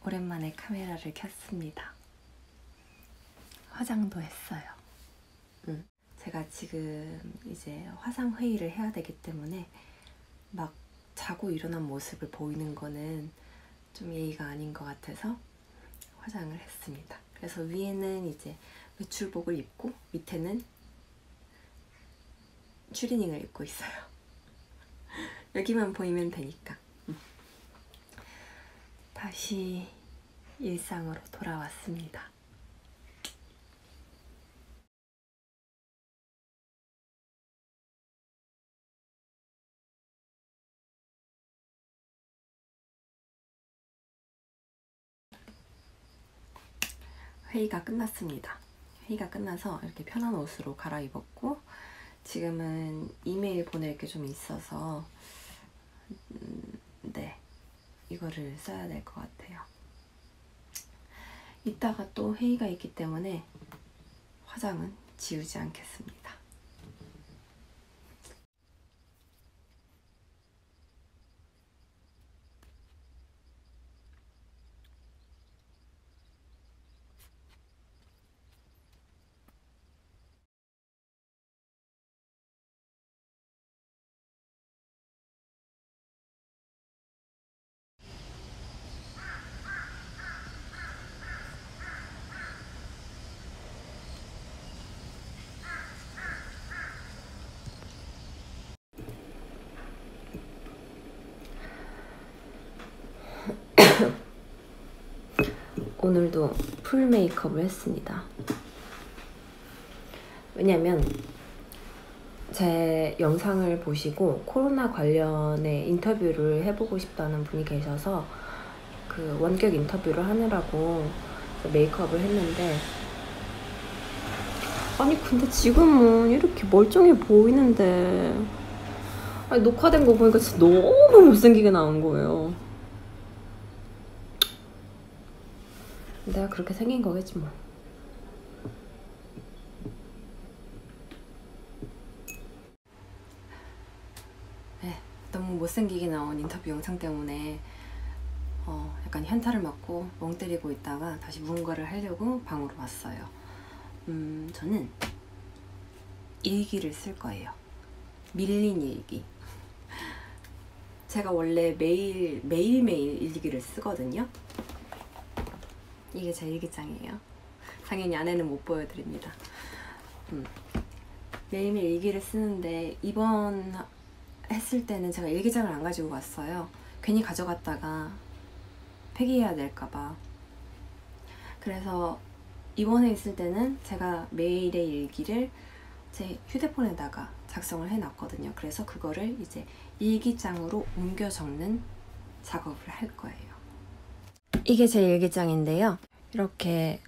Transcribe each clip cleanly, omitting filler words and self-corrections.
오랜만에 카메라를 켰습니다. 화장도 했어요. 제가 지금 이제 화상 회의를 해야 되기 때문에 막 자고 일어난 모습을 보이는 거는 좀 예의가 아닌 것 같아서 화장을 했습니다. 그래서 위에는 이제 외출복을 입고 밑에는 추리닝을 입고 있어요. 여기만 보이면 되니까. 다시 일상으로 돌아왔습니다. 회의가 끝났습니다. 회의가 끝나서 이렇게 편한 옷으로 갈아입었고 지금은 이메일 보낼 게 좀 있어서 네, 이거를 써야 될 것 같아요. 이따가 또 회의가 있기 때문에 화장은 지우지 않겠습니다. 오늘도 풀 메이크업을 했습니다. 왜냐면 제 영상을 보시고 코로나 관련해 인터뷰를 해보고 싶다는 분이 계셔서 그 원격 인터뷰를 하느라고 메이크업을 했는데 아니 근데 지금은 이렇게 멀쩡해 보이는데 아니, 녹화된 거 보니까 진짜 너무 못생기게 나온 거예요. 내가 그렇게 생긴 거겠지 뭐. 네, 너무 못생기게 나온 인터뷰 영상 때문에 약간 현타를 맞고 멍 때리고 있다가 다시 무언가를 하려고 방으로 왔어요. 저는 일기를 쓸 거예요. 밀린 일기. 제가 원래 매일매일 일기를 쓰거든요. 이게 제 일기장이에요. 당연히 안에는 못 보여드립니다. 매일매일 일기를 쓰는데 이번 했을 때는 제가 일기장을 안 가지고 갔어요. 괜히 가져갔다가 폐기해야 될까봐. 그래서 이번에 있을 때는 제가 매일의 일기를 제 휴대폰에다가 작성을 해놨거든요. 그래서 그거를 이제 일기장으로 옮겨 적는 작업을 할 거예요. 이게 제 일기장인데요. 이렇게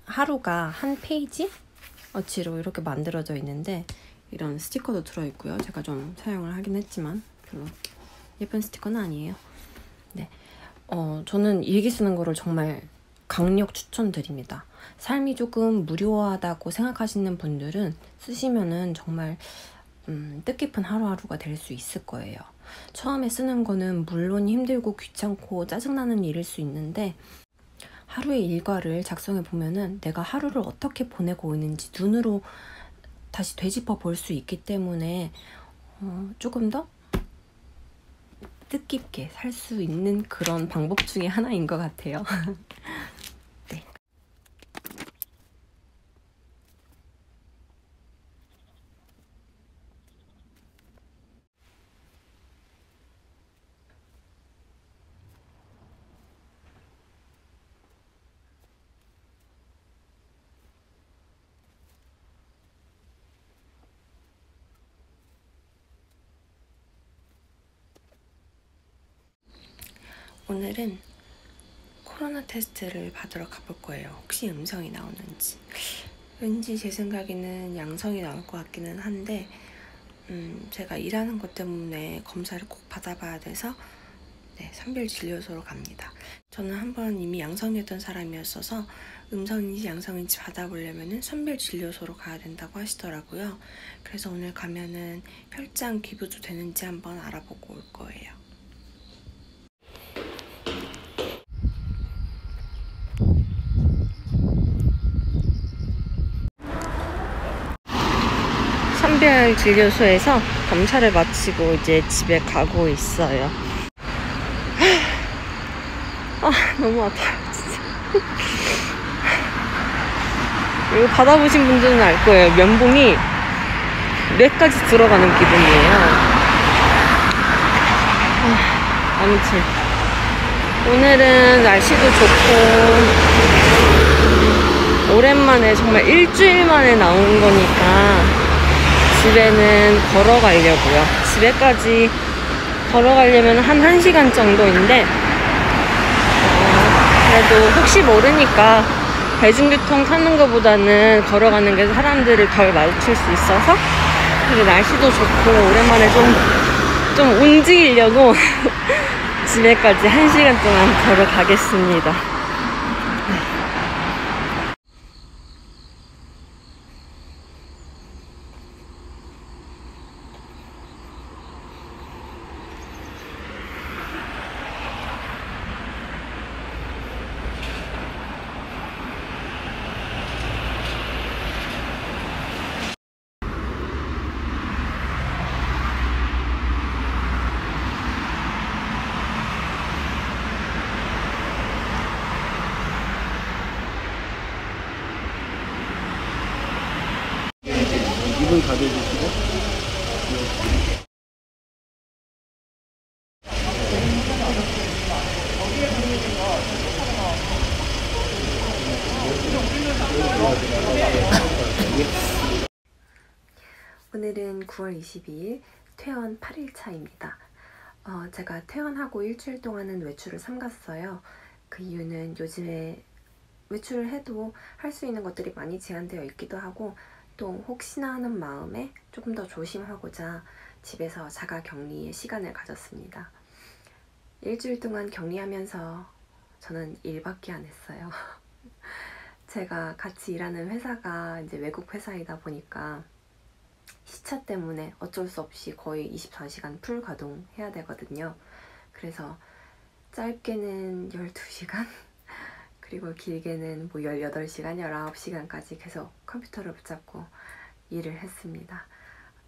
하루가 한 페이지 어치로 이렇게 만들어져 있는데 이런 스티커도 들어있고요. 제가 좀 사용을 하긴 했지만 별로 예쁜 스티커는 아니에요. 네, 저는 일기 쓰는 거를 정말 강력 추천드립니다. 삶이 조금 무료하다고 생각하시는 분들은 쓰시면은 정말 뜻깊은 하루하루가 될 수 있을 거예요. 처음에 쓰는 거는 물론 힘들고 귀찮고 짜증나는 일일 수 있는데 하루의 일과를 작성해 보면은 내가 하루를 어떻게 보내고 있는지 눈으로 다시 되짚어 볼 수 있기 때문에 조금 더 뜻깊게 살 수 있는 그런 방법 중에 하나인 것 같아요. 네. 오늘은 코로나 테스트를 받으러 가볼 거예요. 혹시 음성이 나오는지. 왠지 제 생각에는 양성이 나올 것 같기는 한데 제가 일하는 것 때문에 검사를 꼭 받아봐야 돼서 네, 선별진료소로 갑니다. 저는 한번 이미 양성이었던 사람이었어서 음성인지 양성인지 받아보려면 선별진료소로 가야 된다고 하시더라고요. 그래서 오늘 가면은 혈장 기부도 되는지 한번 알아보고 올 거예요. 선별진료소에서 검사를 마치고 이제 집에 가고 있어요. 너무 아파요 진짜. 이거 받아보신 분들은 알 거예요. 면봉이 뇌까지 들어가는 기분이에요. 아무튼 오늘은 날씨도 좋고 오랜만에 정말 일주일 만에 나온 거니까 집에는 걸어가려고요. 집에까지 걸어가려면 한 1시간 정도인데 그래도 혹시 모르니까 대중교통 타는 것보다는 걸어가는 게 사람들을 덜 마주칠 수 있어서, 그리고 날씨도 좋고 오랜만에 좀 움직이려고 집에까지 1시간 동안 걸어가겠습니다. 입을 가려주시고 오늘은 9월 22일 퇴원 8일차입니다. 제가 퇴원하고 일주일 동안은 외출을 삼갔어요. 그 이유는 요즘에 외출을 해도 할 수 있는 것들이 많이 제한되어 있기도 하고, 또 혹시나 하는 마음에 조금 더 조심하고자 집에서 자가 격리의 시간을 가졌습니다. 일주일 동안 격리하면서 저는 일밖에 안 했어요. 제가 같이 일하는 회사가 이제 외국 회사이다 보니까 시차 때문에 어쩔 수 없이 거의 24시간 풀 가동해야 되거든요. 그래서 짧게는 12시간 그리고 길게는 뭐 18시간, 19시간까지 계속 컴퓨터를 붙잡고 일을 했습니다.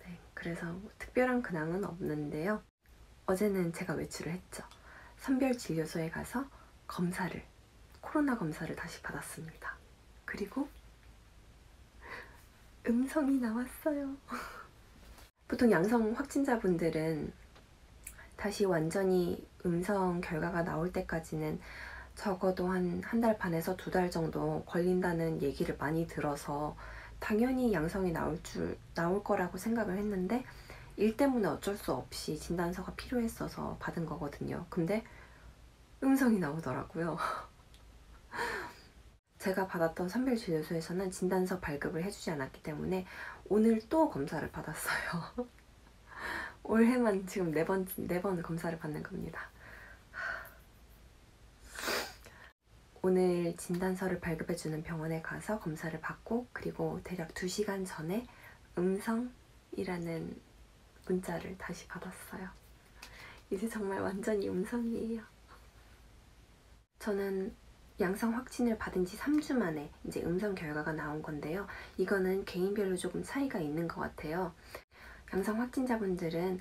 네, 그래서 뭐 특별한 근황은 없는데요. 어제는 제가 외출을 했죠. 선별진료소에 가서 코로나 검사를 다시 받았습니다. 그리고 음성이 나왔어요. 보통 양성 확진자분들은 다시 완전히 음성 결과가 나올 때까지는 적어도 한 달 반에서 2달 정도 걸린다는 얘기를 많이 들어서 당연히 양성이 나올 거라고 생각을 했는데, 일 때문에 어쩔 수 없이 진단서가 필요했어서 받은 거거든요. 근데 음성이 나오더라고요. 제가 받았던 선별진료소에서는 진단서 발급을 해주지 않았기 때문에 오늘 또 검사를 받았어요. 올해만 지금 4번 검사를 받는 겁니다. 오늘 진단서를 발급해주는 병원에 가서 검사를 받고, 그리고 대략 2시간 전에 음성이라는 문자를 다시 받았어요. 이제 정말 완전히 음성이에요. 저는 양성 확진을 받은 지 3주 만에 이제 음성 결과가 나온 건데요. 이거는 개인별로 조금 차이가 있는 것 같아요. 양성 확진자분들은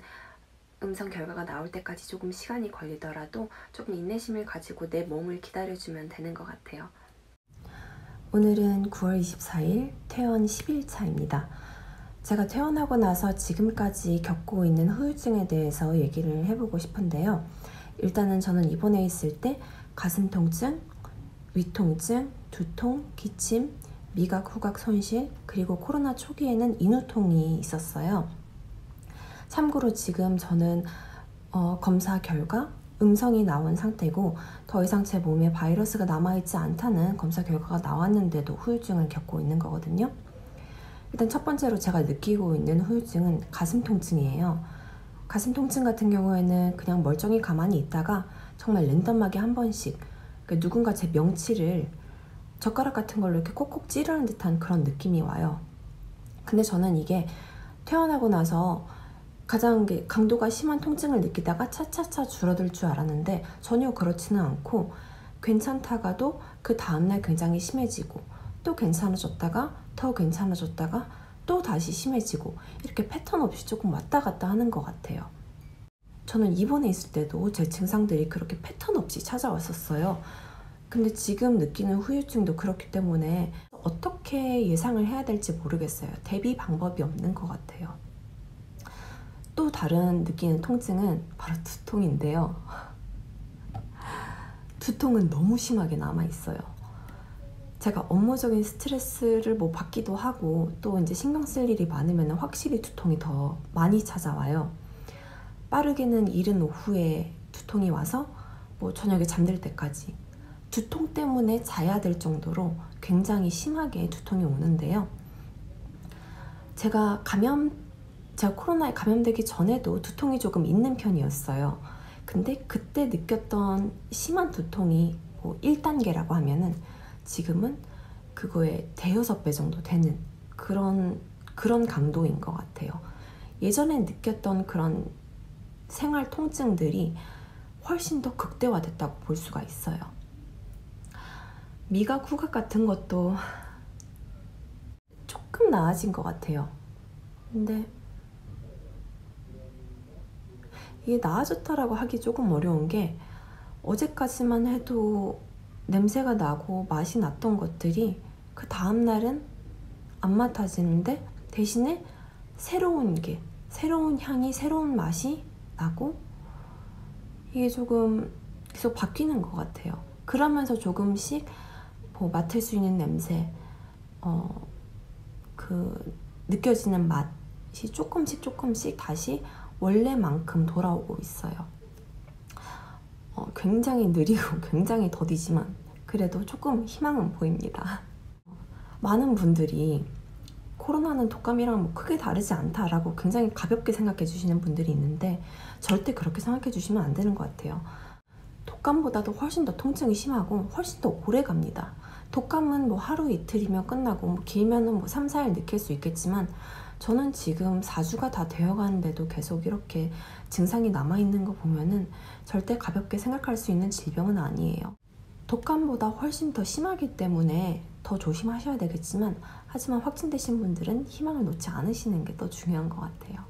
음성 결과가 나올 때까지 조금 시간이 걸리더라도 조금 인내심을 가지고 내 몸을 기다려주면 되는 것 같아요. 오늘은 9월 24일 퇴원 10일차입니다. 제가 퇴원하고 나서 지금까지 겪고 있는 후유증에 대해서 얘기를 해보고 싶은데요. 일단은 저는 입원해 있을 때 가슴 통증, 위통증, 두통, 기침, 미각, 후각 손실, 그리고 코로나 초기에는 인후통이 있었어요. 참고로 지금 저는 검사 결과 음성이 나온 상태고, 더 이상 제 몸에 바이러스가 남아있지 않다는 검사 결과가 나왔는데도 후유증을 겪고 있는 거거든요. 일단 첫 번째로 제가 느끼고 있는 후유증은 가슴 통증이에요. 가슴 통증 같은 경우에는 그냥 멀쩡히 가만히 있다가 정말 랜덤하게 한 번씩 누군가 제 명치를 젓가락 같은 걸로 이렇게 콕콕 찌르는 듯한 그런 느낌이 와요. 근데 저는 이게 퇴원하고 나서 가장 강도가 심한 통증을 느끼다가 차차차 줄어들 줄 알았는데 전혀 그렇지는 않고, 괜찮다가도 그 다음날 굉장히 심해지고, 또 괜찮아졌다가 더 괜찮아졌다가 또 다시 심해지고 이렇게 패턴 없이 조금 왔다 갔다 하는 것 같아요. 저는 입원해 있을 때도 제 증상들이 그렇게 패턴 없이 찾아왔었어요. 근데 지금 느끼는 후유증도 그렇기 때문에 어떻게 예상을 해야 될지 모르겠어요. 대비 방법이 없는 것 같아요. 또 다른 느끼는 통증은 바로 두통인데요. 두통은 너무 심하게 남아있어요. 제가 업무적인 스트레스를 받기도 하고 또 이제 신경 쓸 일이 많으면 확실히 두통이 더 많이 찾아와요. 빠르게는 이른 오후에 두통이 와서 저녁에 잠들 때까지 두통 때문에 자야 될 정도로 굉장히 심하게 두통이 오는데요. 제가 코로나에 감염되기 전에도 두통이 조금 있는 편이었어요. 근데 그때 느꼈던 심한 두통이 1단계라고 하면은 지금은 그거의 대여섯 배 정도 되는 그런 강도인 것 같아요. 예전에 느꼈던 그런 생활 통증들이 훨씬 더 극대화됐다고 볼 수가 있어요. 미각, 후각 같은 것도 조금 나아진 것 같아요. 근데 이게 나아졌다라고 하기 조금 어려운 게 어제까지만 해도 냄새가 나고 맛이 났던 것들이 그 다음날은 안 맡아지는데 대신에 새로운 향이, 새로운 맛이 나고 이게 조금 계속 바뀌는 것 같아요. 그러면서 조금씩 맡을 수 있는 냄새, 느껴지는 맛이 조금씩 다시 원래만큼 돌아오고 있어요. 굉장히 느리고 굉장히 더디지만 그래도 조금 희망은 보입니다. 많은 분들이 코로나는 독감이랑 크게 다르지 않다라고 굉장히 가볍게 생각해 주시는 분들이 있는데 절대 그렇게 생각해 주시면 안 되는 것 같아요. 독감보다도 훨씬 더 통증이 심하고 훨씬 더 오래 갑니다. 독감은 하루 이틀이면 끝나고 길면은 3, 4일 느낄 수 있겠지만 저는 지금 4주가 다 되어가는데도 계속 이렇게 증상이 남아있는 거 보면은 절대 가볍게 생각할 수 있는 질병은 아니에요. 독감보다 훨씬 더 심하기 때문에 더 조심하셔야 되겠지만 하지만 확진되신 분들은 희망을 놓지 않으시는 게 더 중요한 것 같아요.